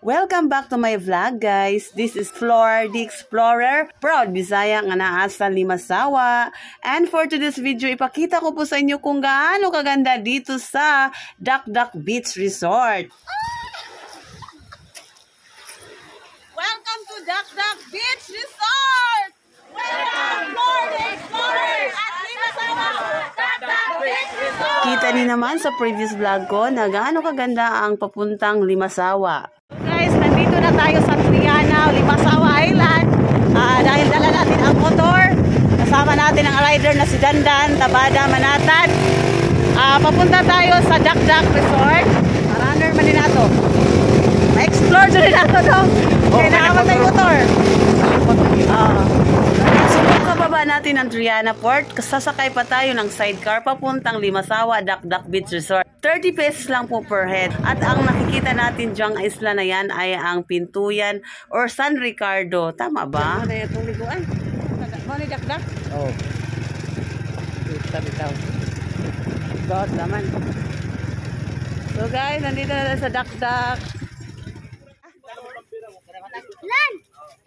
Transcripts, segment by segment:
Welcome back to my vlog, guys. This is Flor the Explorer, proud Bisaya nga naa sa Limasawa. And for today's video, ipakita ko po sa inyo kung gaano kaganda dito sa Dakdak Beach Resort. Welcome to Dakdak Beach Resort! Welcome, Flor the Explorer at Limasawa, Dakdak Beach Resort! Kita ni naman sa previous vlog ko na gaano kaganda ang papuntang Limasawa. Guys, nandito na tayo sa Triana, Limasawa Island. Dahil dala natin ang motor, kasama natin ang rider na si Dandan, Tabada, Manatan. Papunta tayo sa Dakdak Resort. Runner man din nato. Ma-explore din nato, no? Kaya nakaman tayo motor. Sunod sa baba natin ang Triana Port, sasakay pa tayo ng sidecar papuntang Limasawa, Dakdak Beach Resort. 30 pesos lang po per head. At ang nakikita natin dyang isla na yan ay ang Pintuyan or San Ricardo. Tama ba? Ano itong liguan? Ano Dakdak? Oo. Bitaw. God naman. So guys, nandito na sa Dakdak.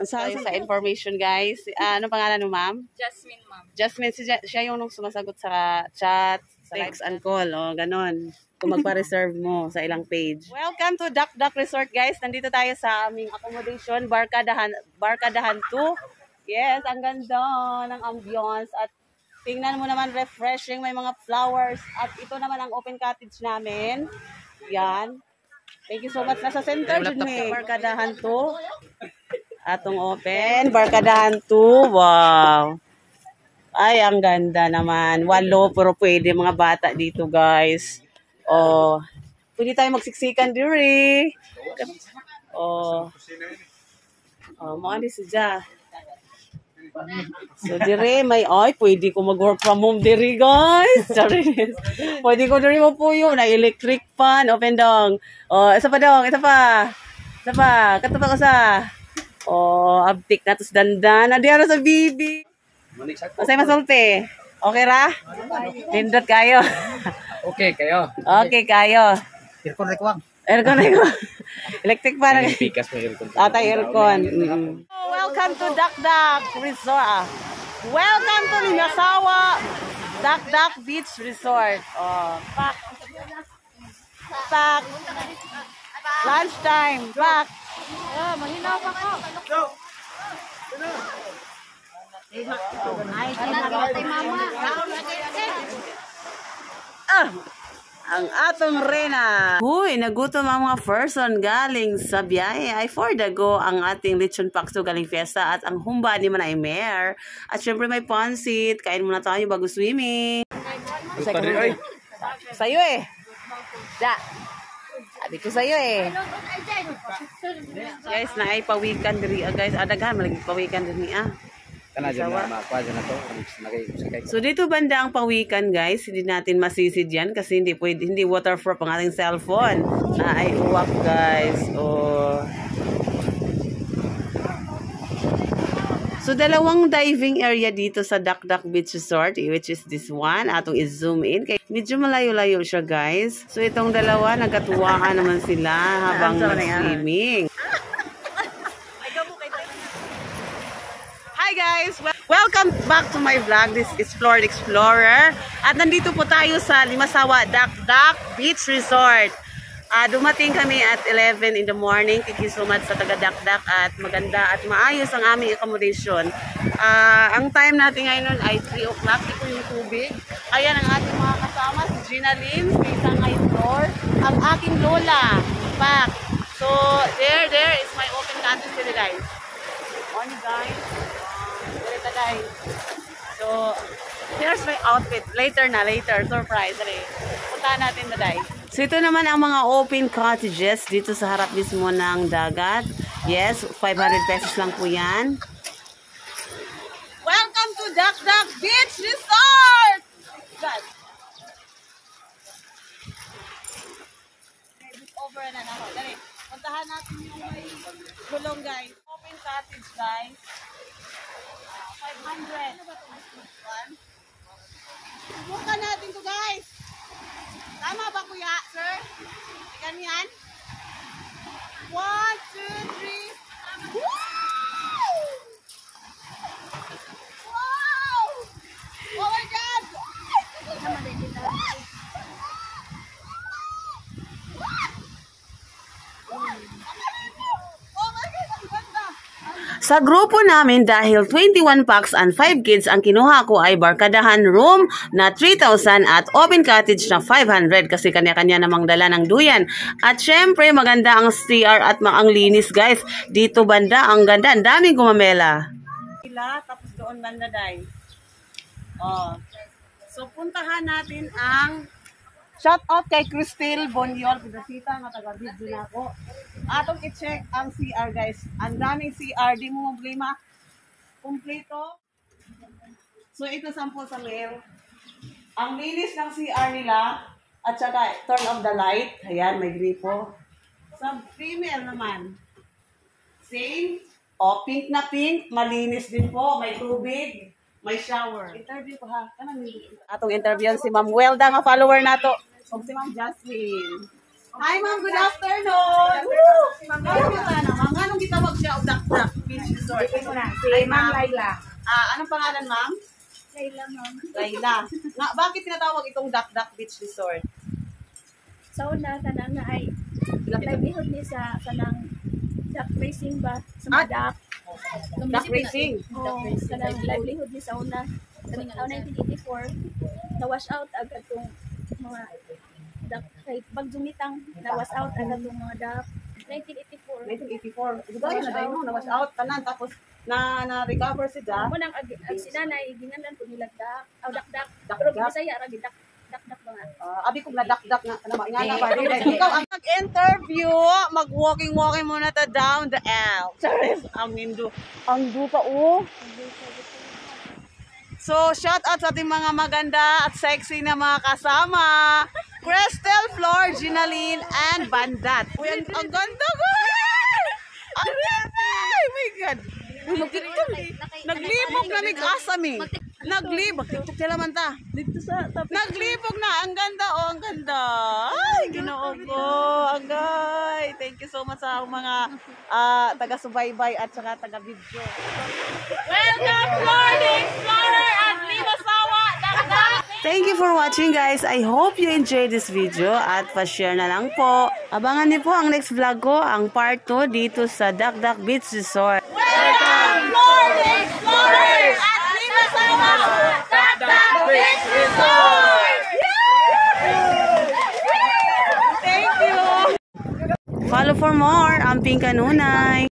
Sa information guys. Ano pangalan mo, ma'am? Jasmine, ma'am. Jasmine, siya yung sumasagot sa chat, sa text and call, o ganon. Kung magpa-reserve mo sa ilang page. Welcome to Dakdak Resort, guys. Nandito tayo sa aming accommodation, Barkadahan 2. Yes, ang ganda ng ambience at tingnan mo naman, refreshing, may mga flowers at ito naman ang open cottage namin. Yan. Thank you so much. Nasa center din may Barkadahan 2. Atong open, Barkadahan 2. Wow. Ay, ang ganda naman. Walo, pero pwede mga bata dito, guys. Oh, pwede tayo magsiksikan diri. Oh. Oh, mo ani siya. So dire may pwede ko mag-work from home diri, guys. Sorry. Pwede ko diri mo po yung na electric fan, open dong. Oh, isa pa dong, isa pa. Isa pa, katupa ko sa. Oh, abtik na tos Dandan. Adiara sa bibi. Masay masulti. Okay ra? Lindot kayo. Okay kayo. Okay kayo. Aircon rekwang. Aircon rekwang. Electric pa na. Pikas mo aircon. Atay aircon. Welcome to Dakdak Resort. Welcome to Limasawa Dakdak Beach Resort. Oh, pak. Pak. Lunchtime. Pak. Mahinaw pa ko. Ang atong rena. Uy, nagutom ang mga person galing sa biyahe. Ay for the go ang ating lechon pakso galing fiesta at ang humba ni Manay Mayor. At syempre may pansit. Kain muna tayo bago swimming. Sa'yo eh. Da. Sabi ko sa'yo eh. Guys, naay pawikan diri guys. Adaghan malagi pawikan diri So dito banda ang pawikan guys, hindi natin masisid yan kasi hindi waterproof ang ating cellphone. Ay uwak guys. Oh. So dalawang diving area dito sa Dakdak Beach Resort, which is this one. Atong i-zoom in. Medyo malayo-layo siya guys. So itong dalawa nagkatuwaan naman sila habang swimming. Hi guys! Welcome back to my vlog. This is Flor the Explorer. At nandito po tayo sa Limasawa Dakdak Beach Resort. Dumating kami at 11 in the morning. Thank you so much sa taga Dakdak at maganda at maayos ang aming accommodation. Ang time natin ngayon ay 3 o'clock. Ito yung tubig. Ayan ang ating mga kasama. Si Gina Lim, si Sangay Flor, ang aking lola, Pak. So there is my open canteen today guys. Morning guys. Guys. So, here's my outfit. Later. Surprise. Puntahan natin na guys. So, ito naman ang mga open cottages dito sa harap mismo ng dagat. Yes, 500 pesos lang po yan. Welcome to Dakdak Beach Resort! God. Over na ako. Dali. Puntahan natin yung may gulong guys. Open cottage guys. 500. Subukan natin to guys. Tama ba kuya, sir? Ikan yan? 1, Sa grupo namin, dahil 21 packs and 5 kids ang kinuha ko, ay barkadahan room na 3,000 at open cottage na 500 kasi kanya-kanya namang dala ng duyan. At syempre, maganda ang CR at ang linis, guys. Dito banda, ang ganda. Ang daming gumamela. Tapos doon banda, day. Oh. So, puntahan natin ang shout out kay Cristel Bonyol. Pinasita nga taga-video na ako. Atong i-check ang CR, guys. Ang daming CR. Di mo problema. Kompleto. So, ito sample sa mail. Ang linis ng CR nila. At saka, turn off the light. Ayan, may gripo. Sa female naman. Same. O, pink na pink. Malinis din po. May tubig. May shower. Interview ko ha. Atong interview si Ma'am Welda, nga follower nato. O si Ma'am Jasmine. Hi Ma'am, good afternoon. Woo! Ma'am, anong gitawag siya og Dak-Dak Beach Resort? Si Ma'am Laila. Anong pangalan, Ma'am? Laila, Ma'am. Laila. Bakit tinatawag itong Dak-Dak Beach Resort? Sa una, kanang na ay livelihood ni sa kanang duck racing ba? Sa mga duck. Duck racing. Oo, kanang livelihood ni sa una. Kanang 1984, na-wash out agad itong mga duck. Kahit pag jumitang, na-wash out agad itong mga duck. 1984. 1984. Diba yun na tayo mo, na-wash out tanan. Tapos na-recover si Jack. Ako nang sinanay, ginganan po nila duck. Duck-duck. Duck, Pero duck. Bisaya, ragi duck. Duck-duck ba nga? Abi kong nadak-dak nga na ba? Ikaw ang nag-interview, mag-walking muna ta down the L. Charis, ang Indo. Ang dupa So, shout out sa ating mga maganda at sexy na mga kasama. Cristel, Flor, Ginaline, and Bandat. Uy, ang ganda ko! Ang ganda! Oh my God! Naglibog na mig asami. Naglibog. TikTok sila man ta. Naglibog na. Ang ganda. Oh, ang ganda. Ay, ginoo ko. Agay. Thank you so much sa mga taga-subaybay at saka taga-video. Welcome, Florida Explorer at Limasawa. Thank you for watching, guys. I hope you enjoyed this video at pa-share na lang po. Abangan niyo po ang next vlog ko, ang part 2 dito sa Dak-Dak Beach Resort. Welcome, Florida Explorer at Limasawa Dak-Dak Beach Resort! Thank you! Follow for more ang Pink Kanunay.